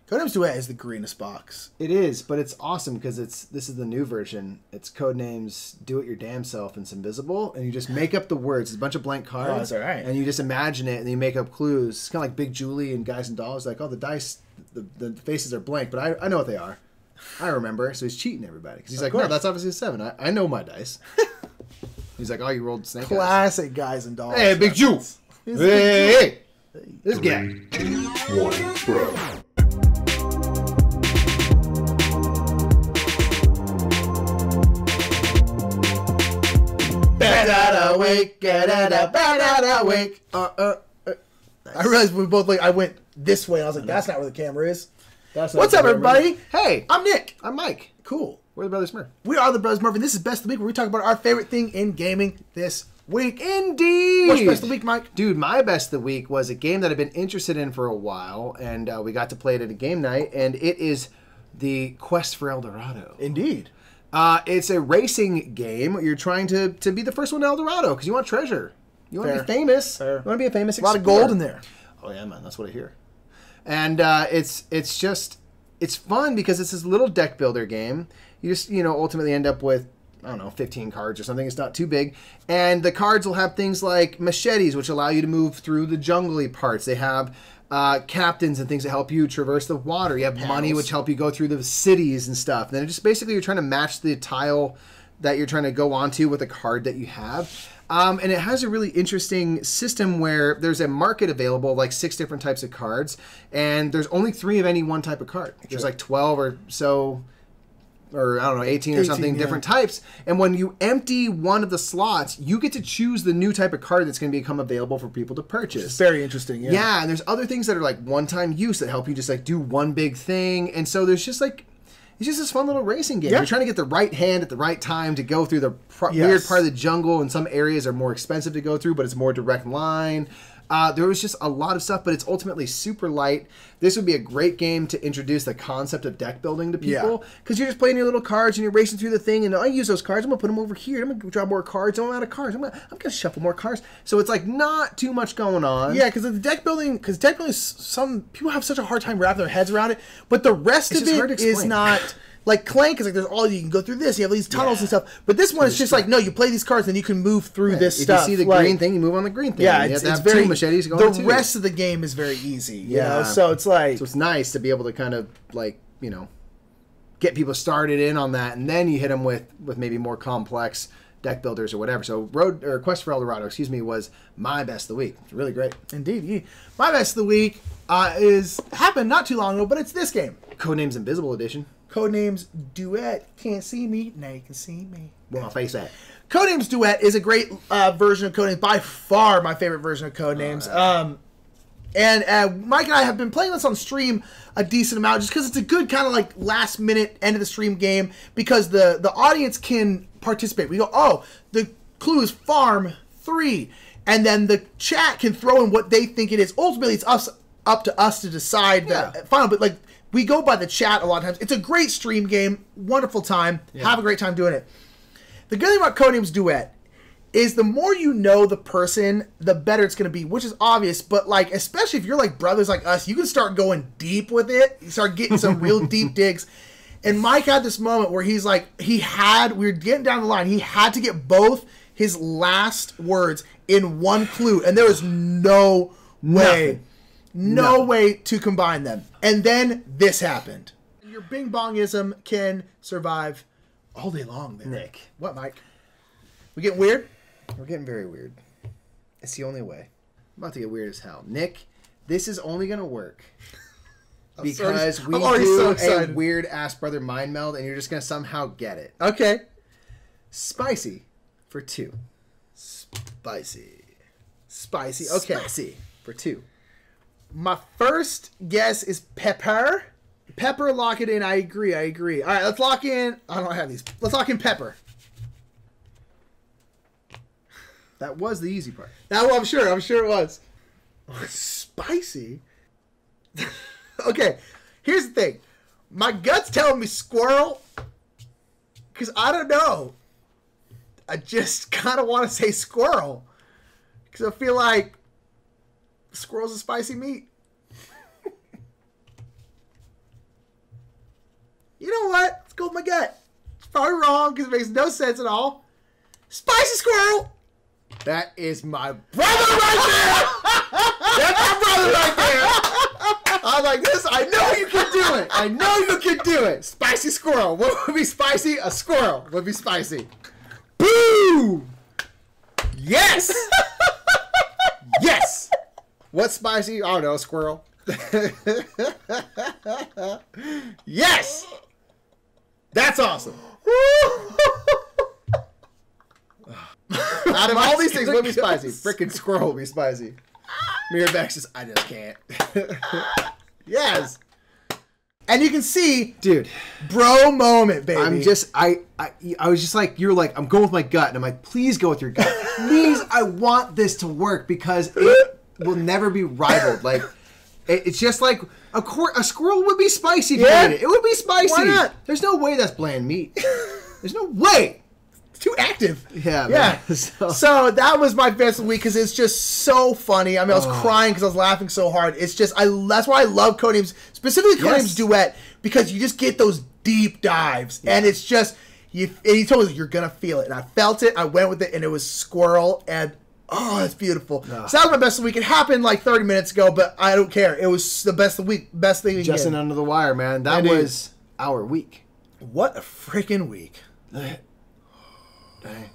Codenames Duet is the greenest box. It is, but it's awesome because this is the new version. It's Codenames Do It Your Damn Self and it's invisible, and you just make up the words. It's a bunch of blank cards. Oh, that's all right. And you just imagine it, and you make up clues. It's kind of like Big Julie and Guys and Dolls. Like, oh, the dice, the faces are blank, but I know what they are. I remember. So he's cheating everybody because he's like, no, that's obviously a 7. I know my dice. He's like, oh, you rolled snake Classic eyes. Guys and Dolls. Hey, Big Jew. Hey. This guy. 3, 2, 1, bro. Wake, wake. I realized we both I went this way. I was like, that's not where the camera is. What's up, everybody? Hey, I'm Nick. I'm Mike. Cool. We're the Brothers Murph. We are the Brothers Murph, and this is Best of the Week, where we talk about our favorite thing in gaming this week. Indeed. What's Best of the Week, Mike? Dude, my Best of the Week was a game that I've been interested in for a while, and we got to play it at a game night, and it is the Quest for El Dorado. Indeed. It's a racing game. You're trying to be the first one to El Dorado because you want treasure. You want to be famous. Fair. You want to be a famous explorer. A lot of gold in there. Oh, yeah, man. That's what I hear. And it's fun because it's this little deck builder game. You just, ultimately end up with, 15 cards or something. It's not too big. And the cards will have things like machetes, which allow you to move through the jungly parts. They have captains and things that help you traverse the water. You have money, which help you go through the cities and stuff. And then just basically you're trying to match the tile that you're trying to go onto with a card that you have. And it has a really interesting system where there's a market available, like 6 different types of cards, and there's only 3 of any one type of card. There's like 12 or so, or 18 or something, different types. And when you empty one of the slots, you get to choose the new type of card that's going to become available for people to purchase. It's very interesting, yeah. Yeah, and there's other things that are like one-time use that help you just like do one big thing. And so there's just like, it's just this fun little racing game. Yeah. You're trying to get the right hand at the right time to go through the weird part of the jungle, and some areas are more expensive to go through, but it's more direct line. There was just a lot of stuff, but it's ultimately super light. This would be a great game to introduce the concept of deck building to people, because you're just playing your little cards and you're racing through the thing, and I use those cards. I'm gonna put them over here. I'm gonna draw more cards. I'm out of cards. I'm gonna shuffle more cards. So it's like not too much going on. Yeah, because the deck building, some people have such a hard time wrapping their heads around it, but the rest of it is not. Like Clank is like, there's all you can go through this. You have these tunnels and stuff. But this one is just like, no, you play these cards and you can move through this stuff. If you see the green thing, you move on the green thing. Yeah, you it's have very 2 machetes to go on the rest of the game is very easy. You know? So it's like, so it's nice to be able to kind of like get people started in on that, and then you hit them with maybe more complex deck builders or whatever. So Quest for El Dorado, was my Best of the Week. It's really great. Indeed. My Best of the Week happened not too long ago, but it's this game. Codenames Invisible Edition. Codenames Duet. Can't see me, now you can see me. Where my face at? Codenames Duet is a great version of Codenames. By far my favorite version of Codenames. And Mike and I have been playing this on stream a decent amount just because it's a good kind of like last minute end of the stream game, because the audience can participate. We go, oh, the clue is farm 3. And then the chat can throw in what they think it is. Ultimately, it's up to us to decide the final, but like, we go by the chat a lot of times. It's a great stream game. Wonderful time. Yeah. Have a great time doing it. The good thing about Codenames Duet is the more you know the person, the better it's going to be, which is obvious. But like, especially if you're like brothers like us, you can start going deep with it. You start getting some real deep digs. And Mike had this moment where he's like, we were getting down the line. He had to get both his last words in one clue. And there was no way. No way to combine them. And then this happened. Your bing bongism can survive all day long there. Nick. What, Mike? We getting weird? We're getting very weird. It's the only way. I'm about to get weird as hell. Nick, this is only going to work because we do a weird ass brother mind meld, and you're just going to somehow get it. Okay. Spicy for 2. Spicy. Okay. Spicy for 2. My first guess is pepper. Pepper, lock it in. I agree. All right, let's lock in. I don't have these. Let's lock in pepper. That was the easy part. I'm sure it was. Spicy? Okay, here's the thing. My gut's telling me squirrel, because I don't know. I just kind of want to say squirrel, because I feel like squirrel's a spicy meat. my gut. It's probably wrong because it makes no sense at all. Spicy squirrel. That is my brother right there. That's my brother right there. I'm like this. I know you can do it. I know you can do it. Spicy squirrel. What would be spicy? A squirrel would be spicy. Boom. Yes. Yes. What's spicy? I don't know. A squirrel. Yes. That's awesome. Out of all these things, what would be spicy? Freaking squirrel would be spicy. Miravax says, I just can't. Yes. And you can see, Dude, bro moment, baby. I was just like, you're like, I'm going with my gut. And I'm like, please go with your gut. Please, I want this to work because it will never be rivaled. Like, it's just like, a squirrel would be spicy if you ate it. It would be spicy. Why not? There's no way that's bland meat. There's no way. Too active. Yeah, yeah. man. So that was my best of the week because it's just so funny. I mean, I was crying because I was laughing so hard. It's just that's why I love Codenames, specifically Codenames Duet, because you just get those deep dives, and it's just and he told us you're gonna feel it, and I felt it. I went with it, and it was squirrel, and it's beautiful. So that was my best of the week. It happened like 30 minutes ago, but I don't care. It was the best of the week, best thing. Justin under the wire, man. That was our week. What a freaking week. Dang.